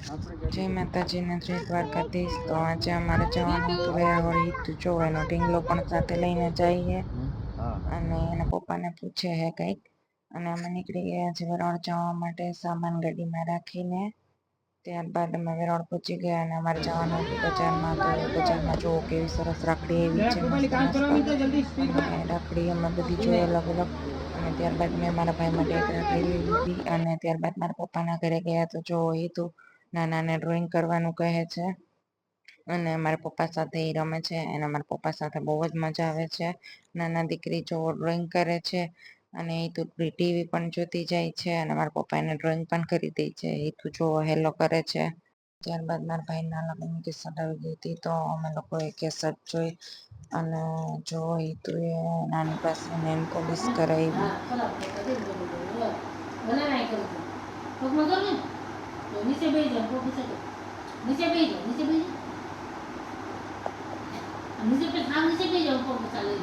જય માતાજી ને જય દ્વારકાધીશ। તો આજે અમારે જવાનું હતું વેરાવળ ઈદ જો એનો ઢીંગલો પણ સાથે લઈને જઈએ અને એના પપ્પાને પૂછે હે કંઈક અને અમે નીકળી ગયા છે વેરાવળ જવા માટે સામાન ગાડીમાં રાખીને। ત્યારબાદ અમે વેરાવળ પહોંચી ગયા અને અમારે જવાનું હતું બજારમાં। તો બજારમાં જોવો કેવી સરસ રાખડી એવી છે મસ્ત મસ્ત અને રાખડી અમે બધી જોઈ અલગ અલગ અને ત્યારબાદ મેં મારા ભાઈ માટે એક રાખડી લઈ લીધી અને ત્યારબાદ મારા પપ્પાના ઘરે ગયા તો જો એ તો નાનાને ડ્રોઈંગ કરવાનું કહે છે અને મારા પપ્પા સાથે એ રમે છે અને મારા પપ્પા સાથે બહુ જ મજા આવે છે। નાના દીકરી જો ડ્રોઈંગ કરે છે અને એ તો ટીવી પણ જોતી જાય છે અને મારા પપ્પા એને ડ્રોઈંગ પણ કરી દે છે। એ તો જો હેલો કરે છે। ત્યારબાદ મારા ભાઈ નાના લગ્નની કેસટ આવી ગઈ હતી તો અમે લોકોએ કેસટ જોઈ અને જો એ તો એ નાની પાસે નેલ પોલિશ કરાવી। નીચે બેસી જાઓ નીચે બેસી જાઓ નીચે બેસી જાઓ નીચે બે હા નીચે બેસી જાઓ ચાલે